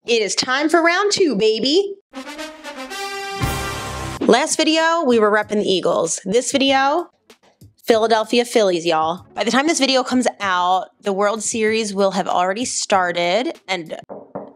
It is time for round 2, baby. Last video, we were repping the Eagles. This video, Philadelphia Phillies, y'all. By the time this video comes out, the World Series will have already started and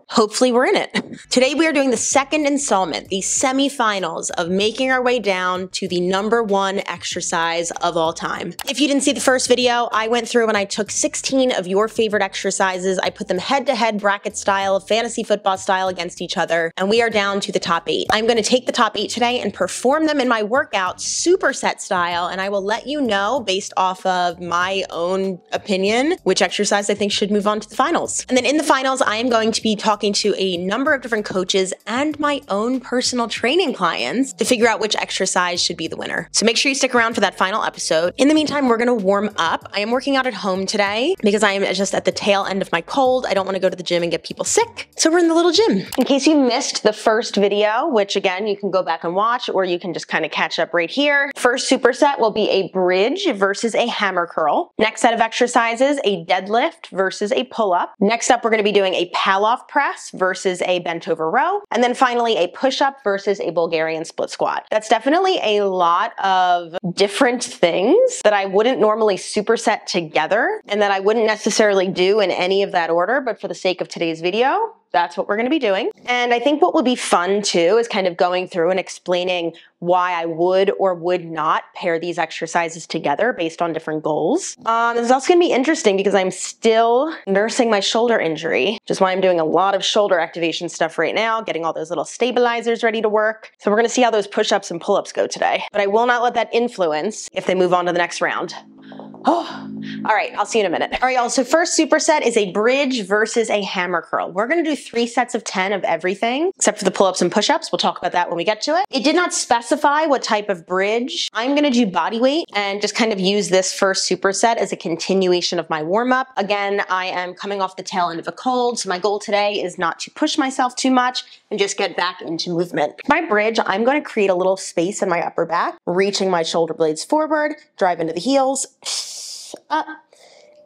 hopefully we're in it. Today we are doing the second installment, the semifinals of making our way down to the #1 exercise of all time. If you didn't see the first video, I went through and I took 16 of your favorite exercises. I put them head-to-head bracket style, fantasy football style against each other, and we are down to the top 8. I'm gonna take the top 8 today and perform them in my workout superset style, and I will let you know, based off of my own opinion, which exercise I think should move on to the finals. And then in the finals, I am going to be talking to a number of different coaches and my own personal training clients to figure out which exercise should be the winner. So make sure you stick around for that final episode. In the meantime, we're gonna warm up. I am working out at home today because I am just at the tail end of my cold. I don't wanna go to the gym and get people sick. So we're in the little gym. In case you missed the first video, which again, you can go back and watch, or you can just kind of catch up right here. First superset will be a bridge versus a hammer curl. Next set of exercises, a deadlift versus a pull-up. Next up, we're gonna be doing a Pallof press versus a bent over row. And then finally a push-up versus a Bulgarian split squat. That's definitely a lot of different things that I wouldn't normally superset together and that I wouldn't necessarily do in any of that order, but for the sake of today's video, that's what we're gonna be doing. And I think what will be fun too is kind of going through and explaining why I would or would not pair these exercises together based on different goals. This is also gonna be interesting because I'm still nursing my shoulder injury, which is why I'm doing a lot of shoulder activation stuff right now, getting all those little stabilizers ready to work. So we're gonna see how those push-ups and pull-ups go today. But I will not let that influence if they move on to the next round. Oh, all right, I'll see you in a minute. All right, y'all, so first superset is a bridge versus a hammer curl. We're gonna do 3 sets of 10 of everything, except for the pull-ups and push-ups. We'll talk about that when we get to it. It did not specify what type of bridge. I'm gonna do body weight and just kind of use this first superset as a continuation of my warm-up. Again, I am coming off the tail end of a cold, so my goal today is not to push myself too much and just get back into movement. My bridge, I'm gonna create a little space in my upper back, reaching my shoulder blades forward, drive into the heels, up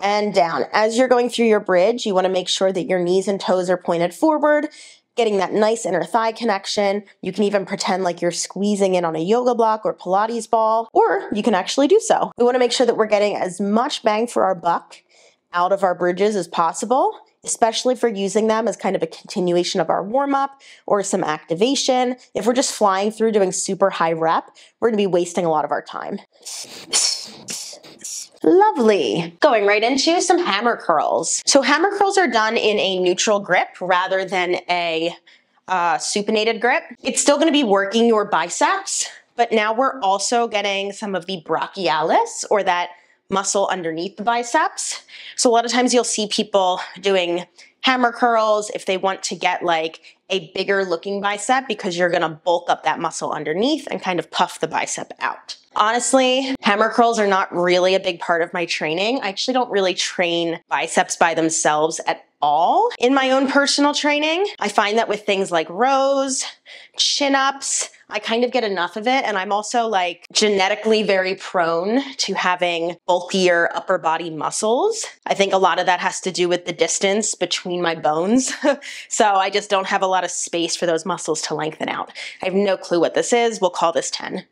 and down. As you're going through your bridge, you want to make sure that your knees and toes are pointed forward, getting that nice inner thigh connection. You can even pretend like you're squeezing in on a yoga block or Pilates ball, or you can actually do so. We want to make sure that we're getting as much bang for our buck out of our bridges as possible, especially for using them as kind of a continuation of our warm-up or some activation. If we're just flying through doing super high rep, we're gonna be wasting a lot of our time. Lovely. Going right into some hammer curls. So hammer curls are done in a neutral grip rather than a supinated grip. It's still gonna be working your biceps, but now we're also getting some of the brachialis, or that muscle underneath the biceps. So a lot of times you'll see people doing hammer curls if they want to get like a bigger looking bicep, because you're gonna bulk up that muscle underneath and kind of puff the bicep out. Honestly, hammer curls are not really a big part of my training. I actually don't really train biceps by themselves at all in my own personal training. I find that with things like rows, chin-ups, I kind of get enough of it, and I'm also like genetically very prone to having bulkier upper body muscles. I think a lot of that has to do with the distance between my bones. So I just don't have a lot of space for those muscles to lengthen out. I have no clue what this is. We'll call this 10.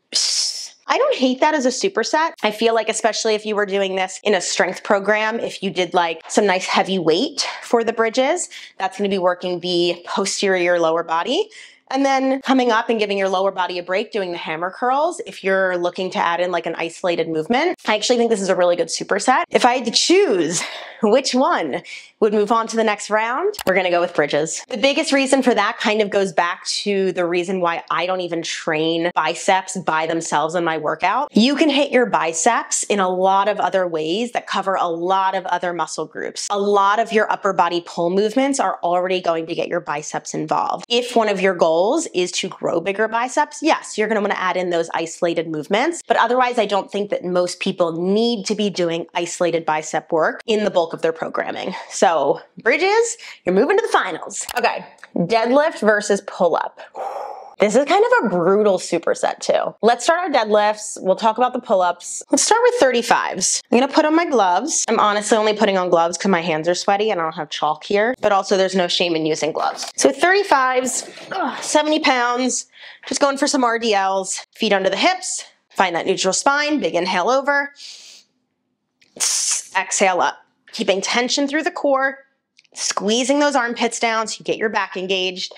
I don't hate that as a superset. I feel like, especially if you were doing this in a strength program, if you did like some nice heavy weight for the bridges, that's gonna be working the posterior lower body. And then coming up and giving your lower body a break, doing the hammer curls, if you're looking to add in like an isolated movement. I actually think this is a really good superset. If I had to choose which one would move on to the next round, we're gonna go with bridges. The biggest reason for that kind of goes back to the reason why I don't even train biceps by themselves in my workout. You can hit your biceps in a lot of other ways that cover a lot of other muscle groups. A lot of your upper body pull movements are already going to get your biceps involved. If one of your goals is to grow bigger biceps, yes, you're gonna wanna add in those isolated movements, but otherwise I don't think that most people need to be doing isolated bicep work in the bulk of their programming. So bridges, you're moving to the finals. Okay, deadlift versus pull-up. This is kind of a brutal superset too. Let's start our deadlifts. We'll talk about the pull-ups. Let's start with 35s. I'm gonna put on my gloves. I'm honestly only putting on gloves because my hands are sweaty and I don't have chalk here, but also there's no shame in using gloves. So 35s, 70 pounds, just going for some RDLs. Feet under the hips, find that neutral spine, big inhale over. Exhale up, keeping tension through the core, squeezing those armpits down so you get your back engaged.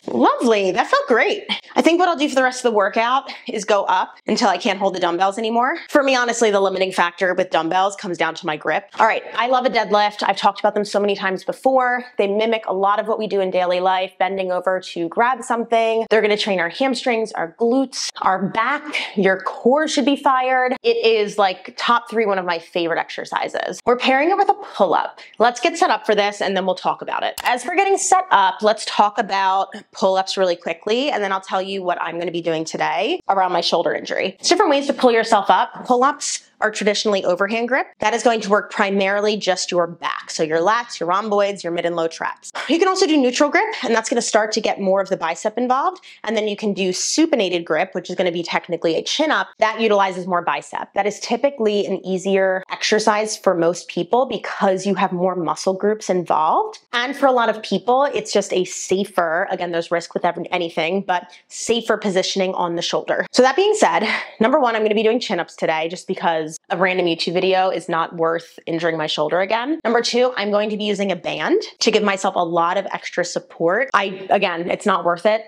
Lovely, that felt great. I think what I'll do for the rest of the workout is go up until I can't hold the dumbbells anymore. For me, honestly, the limiting factor with dumbbells comes down to my grip. All right, I love a deadlift. I've talked about them so many times before. They mimic a lot of what we do in daily life, bending over to grab something. They're gonna train our hamstrings, our glutes, our back. Your core should be fired. It is like top 3, one of my favorite exercises. We're pairing it with a pull-up. Let's get set up for this and then we'll talk about it. As for getting set up, let's talk about pull-ups really quickly, and then I'll tell you what I'm gonna be doing today around my shoulder injury. There's different ways to pull yourself up. Pull-ups are traditionally overhand grip. That is going to work primarily just your back. So your lats, your rhomboids, your mid and low traps. You can also do neutral grip, and that's gonna start to get more of the bicep involved. And then you can do supinated grip, which is gonna be technically a chin up. That utilizes more bicep. That is typically an easier exercise for most people because you have more muscle groups involved. And for a lot of people, it's just a safer, again, there's risk with anything, but safer positioning on the shoulder. So that being said, number 1, I'm gonna be doing chin ups today just because a random YouTube video is not worth injuring my shoulder again. Number 2, I'm going to be using a band to give myself a lot of extra support. Again, it's not worth it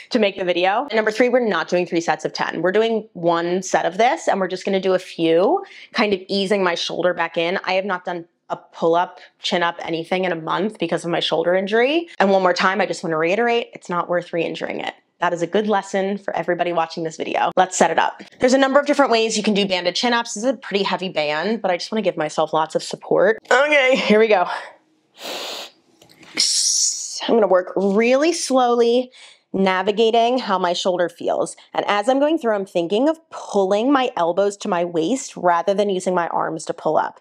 to make the video. And number 3, we're not doing 3 sets of 10. We're doing 1 set of this and we're just gonna do a few, kind of easing my shoulder back in. I have not done a pull-up, chin-up, anything in a month because of my shoulder injury. And one more time, I just wanna reiterate, it's not worth re-injuring it. That is a good lesson for everybody watching this video. Let's set it up. There's a number of different ways you can do banded chin-ups. This is a pretty heavy band, but I just wanna give myself lots of support. Okay, here we go. I'm gonna work really slowly, navigating how my shoulder feels. And as I'm going through, I'm thinking of pulling my elbows to my waist rather than using my arms to pull up.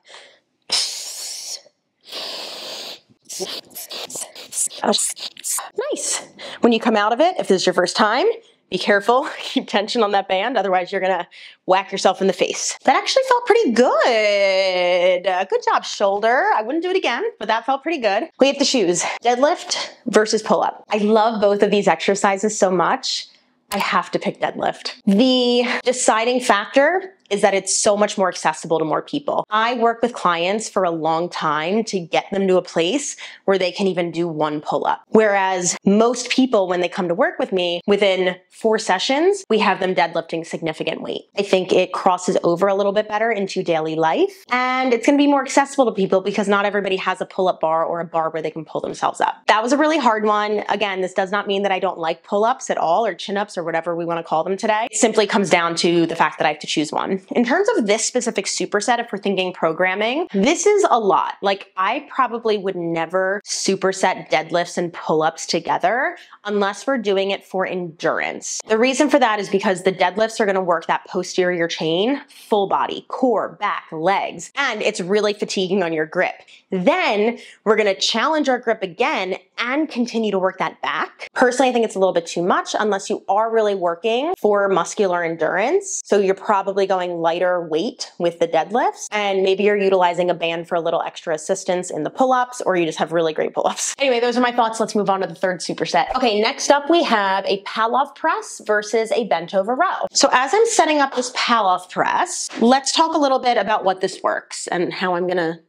Nice. When you come out of it, if this is your first time, be careful, keep tension on that band, otherwise you're gonna whack yourself in the face. That actually felt pretty good. Good job, shoulder. I wouldn't do it again, but that felt pretty good. We have the shoes. Deadlift versus pull-up. I love both of these exercises so much, I have to pick deadlift. The deciding factor is that it's so much more accessible to more people. I work with clients for a long time to get them to a place where they can even do 1 pull-up. Whereas most people, when they come to work with me, within 4 sessions, we have them deadlifting significant weight. I think it crosses over a little bit better into daily life, and it's gonna be more accessible to people because not everybody has a pull-up bar or a bar where they can pull themselves up. That was a really hard one. Again, this does not mean that I don't like pull-ups at all, or chin-ups, or whatever we wanna call them today. It simply comes down to the fact that I have to choose one. In terms of this specific superset, if we're thinking programming, this is a lot. Like, I probably would never superset deadlifts and pull-ups together unless we're doing it for endurance. The reason for that is because the deadlifts are gonna work that posterior chain, full body, core, back, legs, and it's really fatiguing on your grip. Then we're gonna challenge our grip again and continue to work that back. Personally, I think it's a little bit too much unless you are really working for muscular endurance. So you're probably going lighter weight with the deadlifts, and maybe you're utilizing a band for a little extra assistance in the pull-ups, or you just have really great pull-ups. Anyway, those are my thoughts. Let's move on to the 3rd superset. Okay, next up we have a Pallof press versus a bent over row. So as I'm setting up this Pallof press, let's talk a little bit about what this works and how I'm gonna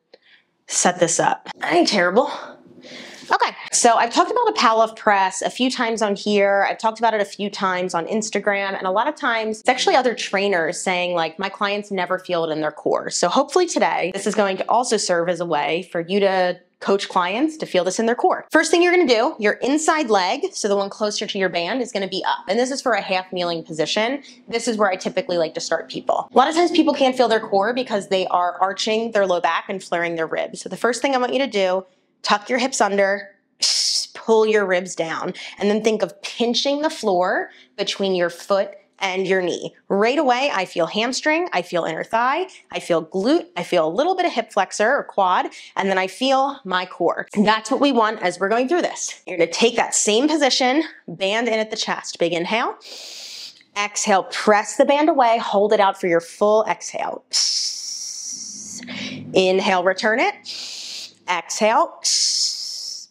set this up. I ain't terrible. Okay, so I've talked about a Pallof press a few times on here. I've talked about it a few times on Instagram, and a lot of times it's actually other trainers saying like, my clients never feel it in their core. So hopefully today, this is going to also serve as a way for you to coach clients to feel this in their core. First thing you're gonna do, your inside leg, so the one closer to your band, is gonna be up. And this is for a half kneeling position. This is where I typically like to start people. A lot of times people can't feel their core because they are arching their low back and flaring their ribs. So the first thing I want you to do, tuck your hips under, pull your ribs down, and then think of pinching the floor between your foot and your knee. Right away, I feel hamstring, I feel inner thigh, I feel glute, I feel a little bit of hip flexor or quad, and then I feel my core. That's what we want as we're going through this. You're gonna take that same position, band in at the chest. Big inhale. Exhale, press the band away, hold it out for your full exhale. Inhale, return it. Exhale,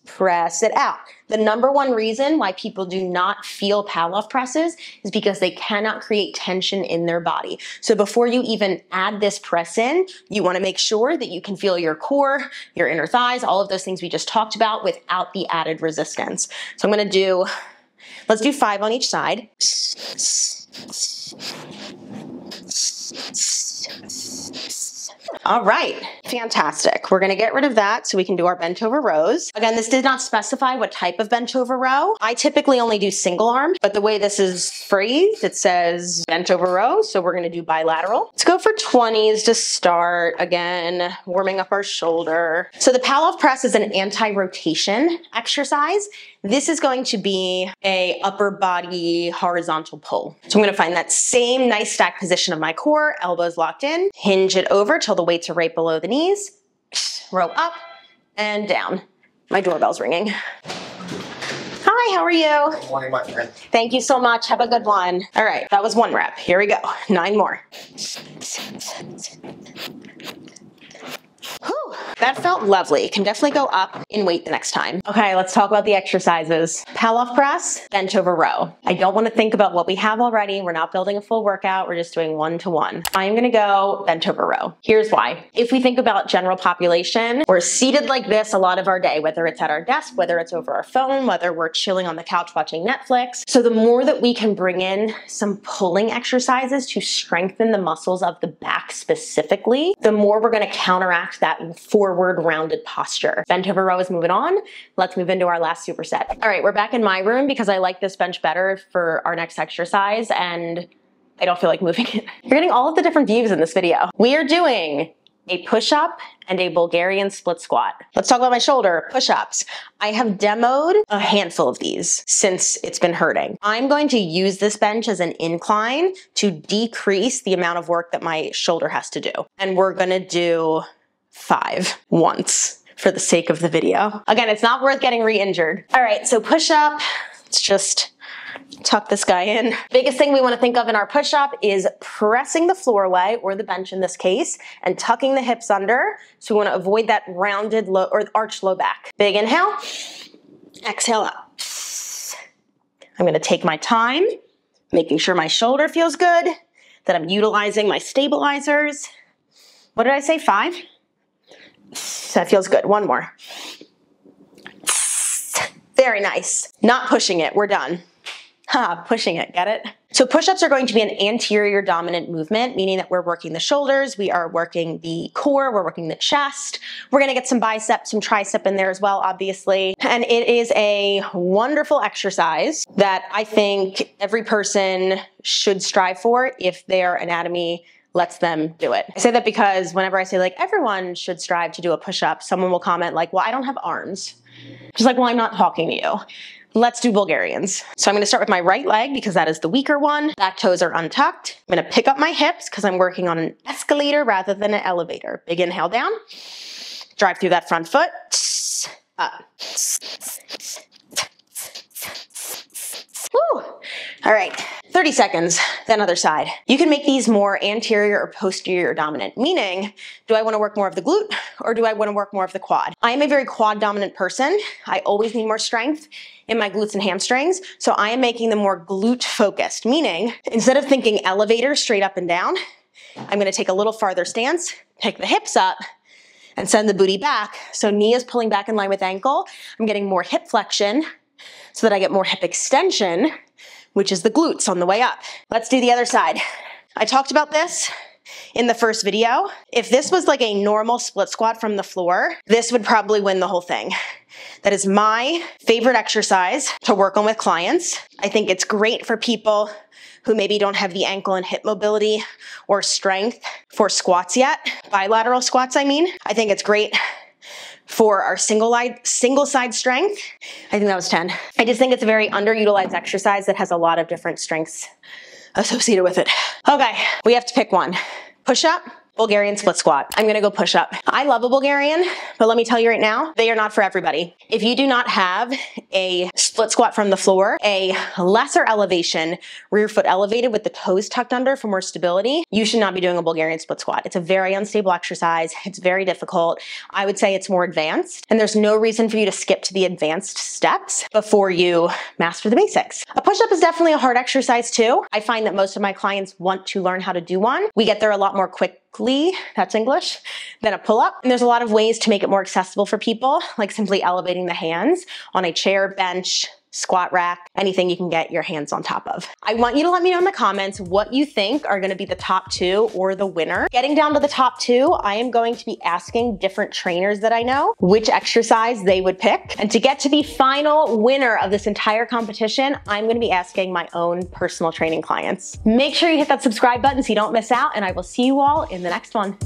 press it out. The number one reason why people do not feel Pallof presses is because they cannot create tension in their body. So before you even add this press in, you want to make sure that you can feel your core, your inner thighs, all of those things we just talked about without the added resistance. So I'm going to do, let's do 5 on each side. All right, fantastic. We're gonna get rid of that so we can do our bent over rows. Again, this did not specify what type of bent over row. I typically only do single arm, but the way this is phrased, it says bent over row, so we're gonna do bilateral. Let's go for 20s to start. Again, warming up our shoulder. So the Pallof press is an anti-rotation exercise. This is going to be a upper body horizontal pull. So I'm gonna find that same nice stack position of my core, elbows locked in, hinge it over till the weights are right below the knees, row up and down. My doorbell's ringing. Hi, how are you? Good morning, my friend. Thank you so much. Have a good one. All right, that was 1 rep. Here we go. 9 more. Whew, that felt lovely. Can definitely go up in weight the next time. Okay, let's talk about the exercises. Pallof press, bent over row. I don't want to think about what we have already. We're not building a full workout. We're just doing 1-to-1. I'm going to go bent over row. Here's why. If we think about general population, we're seated like this a lot of our day, whether it's at our desk, whether it's over our phone, whether we're chilling on the couch watching Netflix. So the more that we can bring in some pulling exercises to strengthen the muscles of the back specifically, the more we're going to counteract that forward rounded posture. Bent over row is moving on. Let's move into our last superset. All right, we're back in my room because I like this bench better for our next exercise and I don't feel like moving it. You're getting all of the different views in this video. We are doing a push-up and a Bulgarian split squat. Let's talk about my shoulder push-ups. I have demoed a handful of these since it's been hurting. I'm going to use this bench as an incline to decrease the amount of work that my shoulder has to do. And we're gonna do 5 once for the sake of the video. Again, it's not worth getting re-injured. All right, so push up, let's just tuck this guy in. Biggest thing we want to think of in our push-up is pressing the floor away, or the bench in this case, and tucking the hips under. So we want to avoid that rounded low or arched low back. Big inhale, exhale up. I'm going to take my time, making sure my shoulder feels good, that I'm utilizing my stabilizers. What did I say, 5? That feels good. 1 more. Very nice. Not pushing it. We're done. Pushing it. Get it? So push-ups are going to be an anterior dominant movement, meaning that we're working the shoulders, we are working the core, we're working the chest. We're going to get some bicep, some tricep in there as well, obviously. And it is a wonderful exercise that I think every person should strive for if their anatomy lets them do it. I say that because whenever I say like everyone should strive to do a push-up, someone will comment like, well, I don't have arms. Just like, well, I'm not talking to you. Let's do Bulgarians. So I'm going to start with my right leg because that is the weaker one. Back toes are untucked. I'm going to pick up my hips because I'm working on an escalator rather than an elevator. Big inhale down. Drive through that front foot. Up. Woo. All right, 30 seconds, then other side. You can make these more anterior or posterior dominant, meaning, do I want to work more of the glute or do I want to work more of the quad? I am a very quad dominant person. I always need more strength in my glutes and hamstrings, so I am making them more glute focused, meaning instead of thinking elevator straight up and down, I'm going to take a little farther stance, pick the hips up, and send the booty back. So knee is pulling back in line with ankle. I'm getting more hip flexion so that I get more hip extension, which is the glutes on the way up. Let's do the other side. I talked about this in the first video. If this was like a normal split squat from the floor, this would probably win the whole thing. That is my favorite exercise to work on with clients. I think it's great for people who maybe don't have the ankle and hip mobility or strength for squats yet. Bilateral squats, I mean. I think it's great for our single side strength. I think that was 10. I just think it's a very underutilized exercise that has a lot of different strengths associated with it. Okay, we have to pick one. Push up, Bulgarian split squat. I'm gonna go push up. I love a Bulgarian, but let me tell you right now, they are not for everybody. If you do not have a split squat from the floor, a lesser elevation, rear foot elevated with the toes tucked under for more stability, you should not be doing a Bulgarian split squat. It's a very unstable exercise. It's very difficult. I would say it's more advanced, and there's no reason for you to skip to the advanced steps before you master the basics. A push-up is definitely a hard exercise too. I find that most of my clients want to learn how to do one. We get there a lot more quickly, that's English, than a pull-up. And there's a lot of ways to make it more accessible for people, like simply elevating the hands on a chair, bench, squat rack, anything you can get your hands on top of. I want you to let me know in the comments what you think are gonna be the top two or the winner. Getting down to the top two, I am going to be asking different trainers that I know which exercise they would pick. And to get to the final winner of this entire competition, I'm gonna be asking my own personal training clients. Make sure you hit that subscribe button so you don't miss out, and I will see you all in the next one.